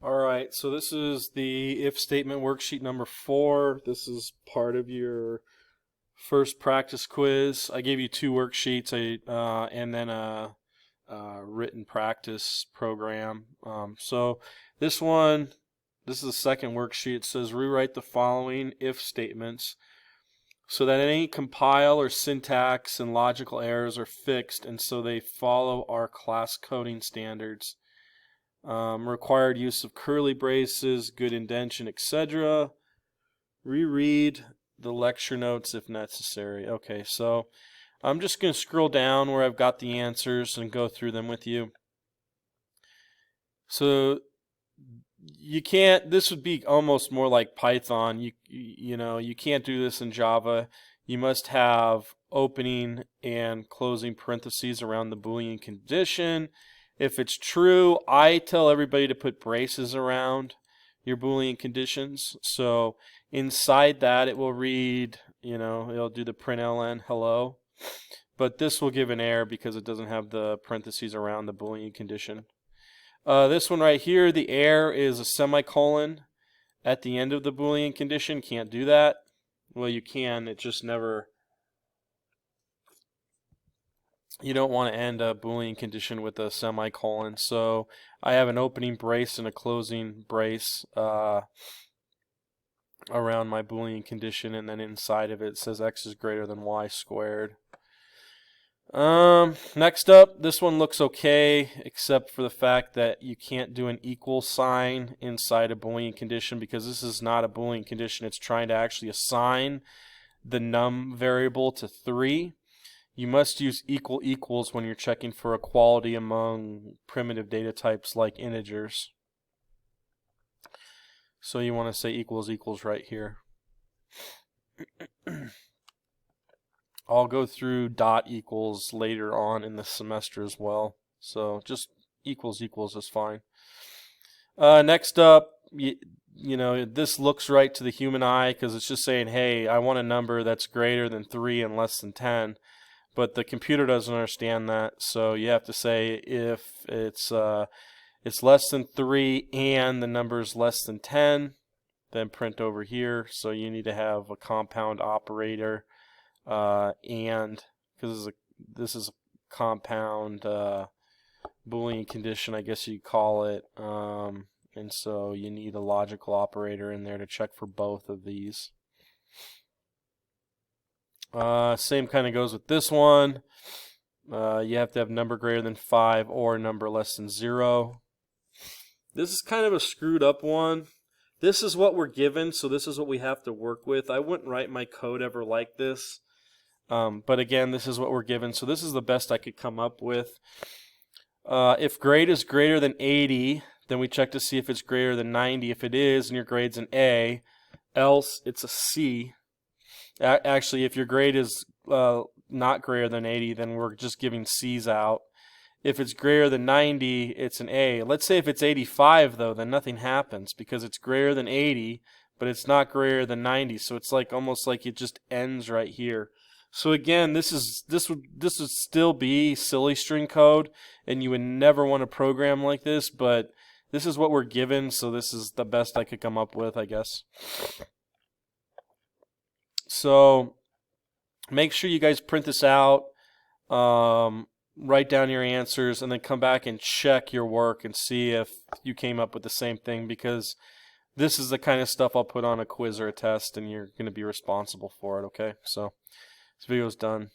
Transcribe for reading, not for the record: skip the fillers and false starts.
Alright, so this is the if statement worksheet number 4. This is part of your first practice quiz. I gave you 2 worksheets and then a written practice program. So this is the second worksheet. It says rewrite the following if statements so that any compile or syntax and logical errors are fixed and so they follow our class coding standards. Required use of curly braces, good indentation, etc. Reread the lecture notes if necessary. Okay, so I'm just going to scroll down where I've got the answers and go through them with you. So you can't, this would be almost more like Python. You can't do this in Java. You must have opening and closing parentheses around the Boolean condition. If it's true, I tell everybody to put braces around your Boolean conditions. So inside that it will read, it'll do the println hello. But this will give an error because it doesn't have the parentheses around the Boolean condition. This one right here, the error is a semicolon at the end of the Boolean condition. Can't do that. Well, you can, it just never... You don't want to end a Boolean condition with a semicolon. So I have an opening brace and a closing brace around my Boolean condition, and then inside of it says x is greater than y squared. Next up, this one looks okay, except for the fact that you can't do an equal sign inside a Boolean condition because this is not a Boolean condition. It's trying to actually assign the num variable to 3. You must use equal equals when you're checking for equality among primitive data types like integers. So you want to say equals equals right here. I'll go through dot equals later on in the semester as well. So just equals equals is fine. Next up, this looks right to the human eye because it's just saying, hey, I want a number that's greater than 3 and less than 10. But the computer doesn't understand that, so you have to say if it's less than 3 and the number is less than 10, then print over here. So you need to have a compound operator, and because this is a compound Boolean condition, I guess you'd call it, and so you need a logical operator in there to check for both of these. Same kind of goes with this one. You have to have number greater than 5 or number less than 0. This is kind of a screwed up one. This is what we're given, so this is what we have to work with. I wouldn't write my code ever like this. But again, this is what we're given, so this is the best I could come up with. If grade is greater than 80, then we check to see if it's greater than 90. If it is, and your grade's an A, else it's a C. Actually, if your grade is not greater than 80, then we're just giving C's out. If it's greater than 90, it's an A. Let's say if it's 85, though, then nothing happens because it's greater than 80, but it's not greater than 90. So it's like almost like it just ends right here. So again, this would still be silly string code, and you would never want to program like this. But this is what we're given, so this is the best I could come up with, I guess. So make sure you guys print this out, write down your answers, and then come back and check your work and see if you came up with the same thing, because this is the kind of stuff I'll put on a quiz or a test and you're going to be responsible for it, okay? So this video's done.